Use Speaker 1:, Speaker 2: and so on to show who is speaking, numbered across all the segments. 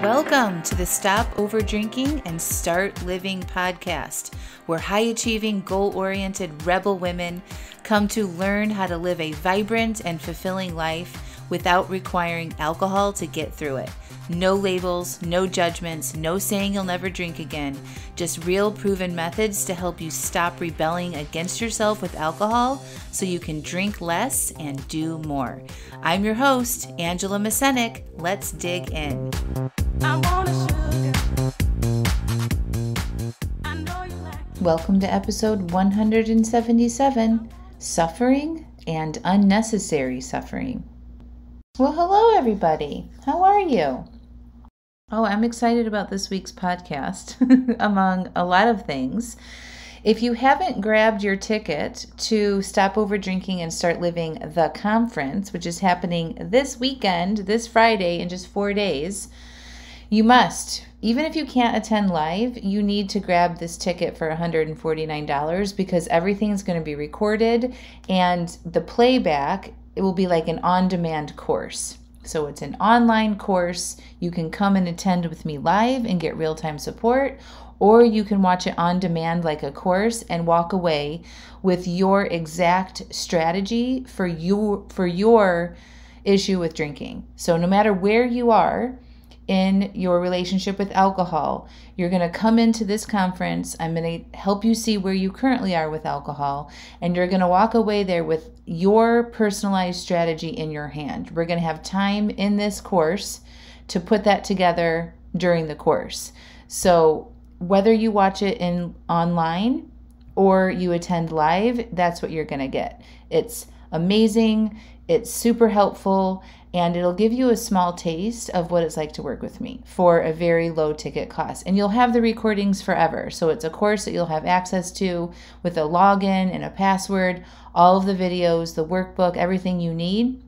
Speaker 1: Welcome to the Stop Overdrinking and Start Living podcast, where high-achieving, goal-oriented rebel women come to learn how to live a vibrant and fulfilling life without requiring alcohol to get through it. No labels, no judgments, no saying you'll never drink again. Just real proven methods to help you stop rebelling against yourself with alcohol so you can drink less and do more. I'm your host, Angela Mascenik. Let's dig in. Welcome to episode 177, Suffering and Unnecessary Suffering. Well, hello everybody. How are you? Oh, I'm excited about this week's podcast, among a lot of things. If you haven't grabbed your ticket to Stop Overdrinking and Start Living the conference, which is happening this weekend, this Friday, in just 4 days, you must. Even if you can't attend live, you need to grab this ticket for $149 because everything's going to be recorded and the playback, it will be like an on-demand course. So it's an online course. You can come and attend with me live and get real-time support, or you can watch it on demand like a course and walk away with your exact strategy for your issue with drinking. So no matter where you are in your relationship with alcohol, you're going to come into this conference. I'm going to help you see where you currently are with alcohol, and you're going to walk away there with your personalized strategy in your hand. We're going to have time in this course to put that together during the course. So whether you watch it online or you attend live, that's what you're going to get. It's amazing. It's super helpful, and it'll give you a small taste of what it's like to work with me for a very low ticket cost. And you'll have the recordings forever. So it's a course that you'll have access to with a login and a password, all of the videos, the workbook, everything you need.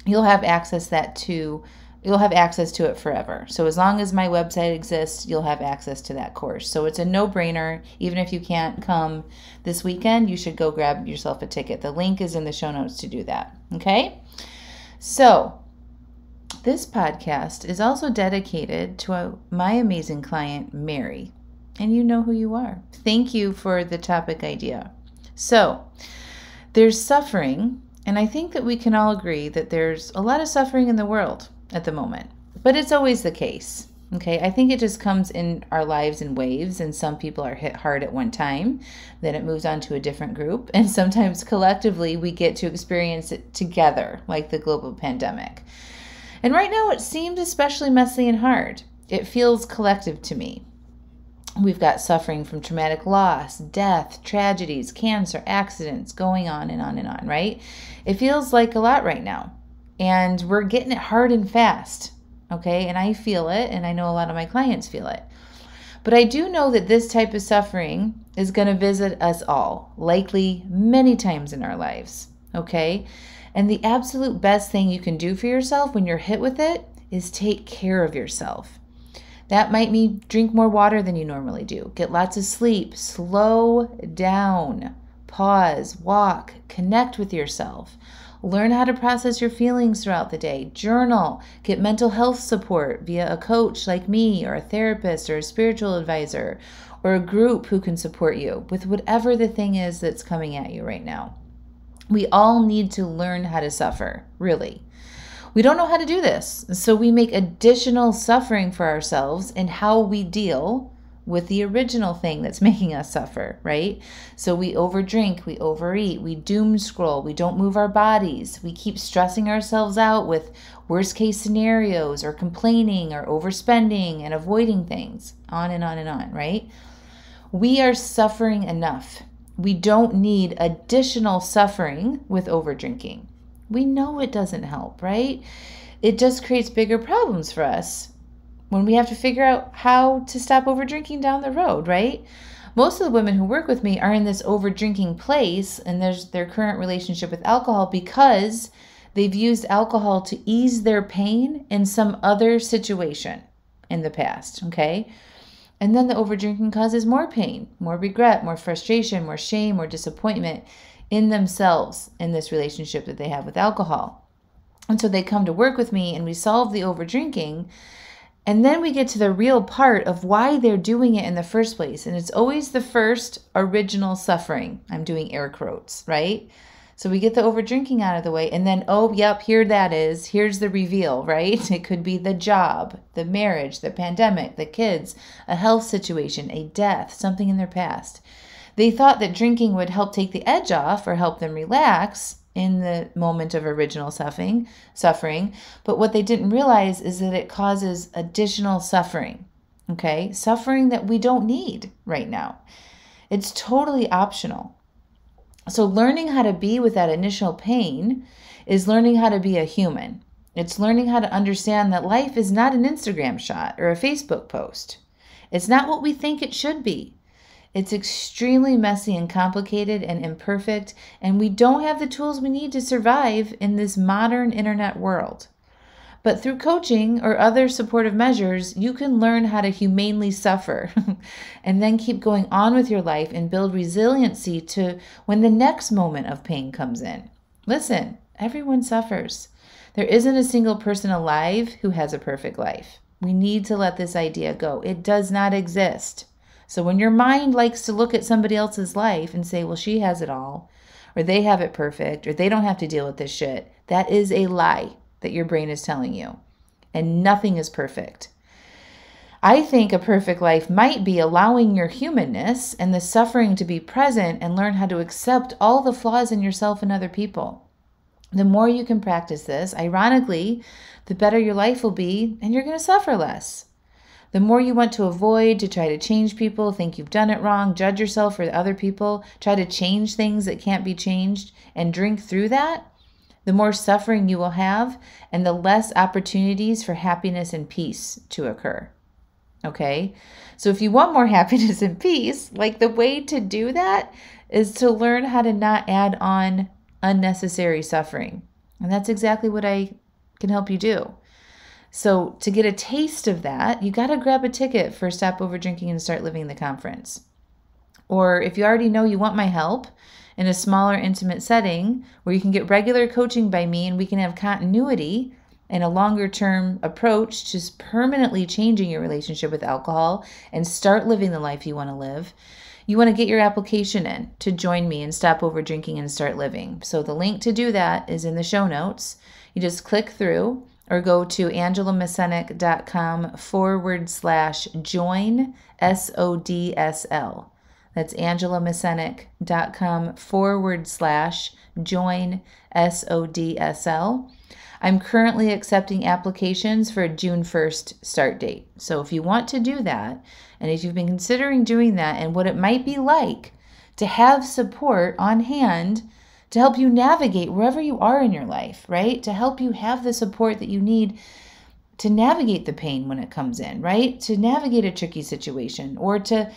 Speaker 1: You'll have access to it forever. So as long as my website exists, you'll have access to that course. So it's a no-brainer. Even if you can't come this weekend, you should go grab yourself a ticket. The link is in the show notes to do that. Okay? So this podcast is also dedicated to my amazing client, Mary. And you know who you are. Thank you for the topic idea. So there's suffering, and I think that we can all agree that there's a lot of suffering in the world at the moment, but it's always the case. Okay, I think it just comes in our lives in waves, and some people are hit hard at one time, then it moves on to a different group, and sometimes collectively we get to experience it together, like the global pandemic. And right now it seems especially messy and hard. It feels collective to me. We've got suffering from traumatic loss, death, tragedies, cancer, accidents, going on and on and on, right? It feels like a lot right now. And we're getting it hard and fast, okay? And I feel it, and I know a lot of my clients feel it. But I do know that this type of suffering is going to visit us all, likely many times in our lives, okay? And the absolute best thing you can do for yourself when you're hit with it is take care of yourself. That might mean drink more water than you normally do, get lots of sleep, slow down, pause, walk, connect with yourself. Learn how to process your feelings throughout the day. Journal. Get mental health support via a coach like me, or a therapist, or a spiritual advisor, or a group who can support you with whatever the thing is that's coming at you right now. We all need to learn how to suffer, really. We don't know how to do this, so we make additional suffering for ourselves in how we deal with the original thing that's making us suffer, right? So we overdrink, we overeat, we doom scroll, we don't move our bodies, we keep stressing ourselves out with worst case scenarios, or complaining, or overspending and avoiding things, on and on and on, right? We are suffering enough. We don't need additional suffering with overdrinking. We know it doesn't help, right? It just creates bigger problems for us when we have to figure out how to stop overdrinking down the road, right? Most of the women who work with me are in this overdrinking place, and there's their current relationship with alcohol because they've used alcohol to ease their pain in some other situation in the past, okay? And then the overdrinking causes more pain, more regret, more frustration, more shame, more disappointment in themselves in this relationship that they have with alcohol. And so they come to work with me and we solve the overdrinking. And then we get to the real part of why they're doing it in the first place. And it's always the first original suffering. I'm doing air quotes, right? So we get the over drinking out of the way, and then, oh, yep, here that is. Here's the reveal, right? It could be the job, the marriage, the pandemic, the kids, a health situation, a death, something in their past. They thought that drinking would help take the edge off or help them relax in the moment of original suffering. But what they didn't realize is that it causes additional suffering, okay? Suffering that we don't need right now. It's totally optional. So learning how to be with that initial pain is learning how to be a human. It's learning how to understand that life is not an Instagram shot or a Facebook post. It's not what we think it should be. It's extremely messy and complicated and imperfect, and we don't have the tools we need to survive in this modern internet world. But through coaching or other supportive measures, you can learn how to humanely suffer and then keep going on with your life and build resiliency to when the next moment of pain comes in. Listen, everyone suffers. There isn't a single person alive who has a perfect life. We need to let this idea go. It does not exist. So when your mind likes to look at somebody else's life and say, well, she has it all, or they have it perfect, or they don't have to deal with this shit, that is a lie that your brain is telling you. And nothing is perfect. I think a perfect life might be allowing your humanness and the suffering to be present and learn how to accept all the flaws in yourself and other people. The more you can practice this, ironically, the better your life will be and you're going to suffer less. The more you want to avoid, to try to change people, think you've done it wrong, judge yourself or other people, try to change things that can't be changed, and drink through that, the more suffering you will have and the less opportunities for happiness and peace to occur. Okay? So if you want more happiness and peace, like the way to do that is to learn how to not add on unnecessary suffering. And that's exactly what I can help you do. So to get a taste of that, you got to grab a ticket for Stop Over Drinking and Start Living the conference. Or if you already know you want my help in a smaller, intimate setting where you can get regular coaching by me and we can have continuity and a longer-term approach to permanently changing your relationship with alcohol and start living the life you want to live, you want to get your application in to join me and Stop Over Drinking and Start Living. So the link to do that is in the show notes. You just click through or go to angelamascenik.com/join, SODSL. That's angelamascenik.com/join, SODSL. I'm currently accepting applications for a June 1st start date. So if you want to do that, and if you've been considering doing that and what it might be like to have support on hand to help you navigate wherever you are in your life, right? To help you have the support that you need to navigate the pain when it comes in, right? To navigate a tricky situation, or to,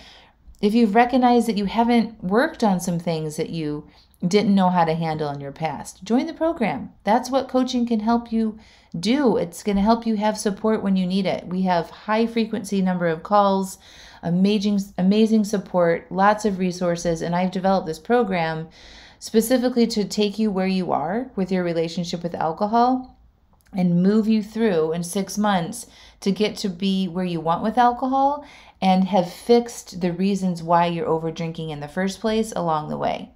Speaker 1: if you've recognized that you haven't worked on some things that you didn't know how to handle in your past, join the program. That's what coaching can help you do. It's going to help you have support when you need it. We have high frequency number of calls, amazing support, lots of resources, and I've developed this program specifically to take you where you are with your relationship with alcohol and move you through in 6 months to get to be where you want with alcohol and have fixed the reasons why you're over drinking in the first place along the way.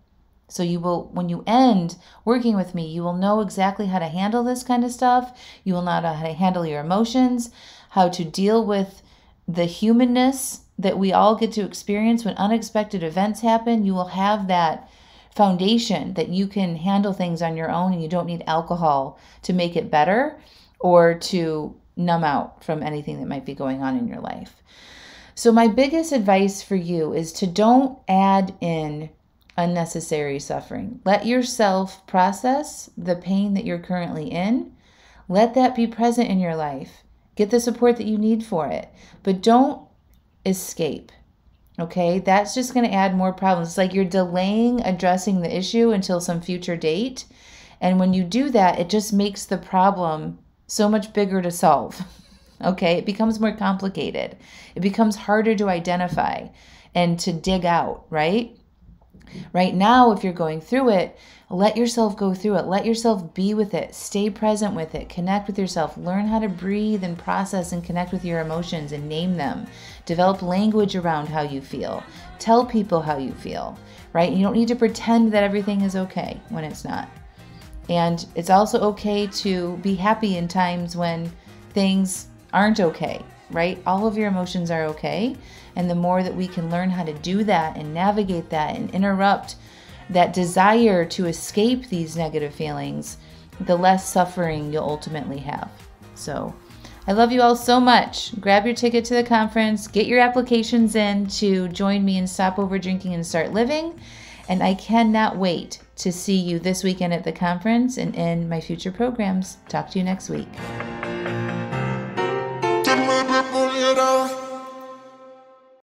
Speaker 1: So you will, when you end working with me, you will know exactly how to handle this kind of stuff. You will know how to handle your emotions, how to deal with the humanness that we all get to experience when unexpected events happen. You will have that foundation that you can handle things on your own and you don't need alcohol to make it better or to numb out from anything that might be going on in your life. So my biggest advice for you is to don't add in unnecessary suffering. Let yourself process the pain that you're currently in. Let that be present in your life. Get the support that you need for it, but don't escape. Okay, that's just going to add more problems. It's like you're delaying addressing the issue until some future date. And when you do that, it just makes the problem so much bigger to solve. Okay, it becomes more complicated. It becomes harder to identify and to dig out, right? Right now, if you're going through it, Let yourself go through it. Let yourself be with it. Stay present with it. Connect with yourself. Learn how to breathe and process and connect with your emotions and name them. Develop language around how you feel. Tell people how you feel, right? You don't need to pretend that everything is okay when it's not. And it's also okay to be happy in times when things aren't okay, right? All of your emotions are okay. And the more that we can learn how to do that and navigate that and interrupt that desire to escape these negative feelings, the less suffering you'll ultimately have. So I love you all so much. Grab your ticket to the conference, get your applications in to join me in Stop Over Drinking and Start Living. And I cannot wait to see you this weekend at the conference and in my future programs. Talk to you next week.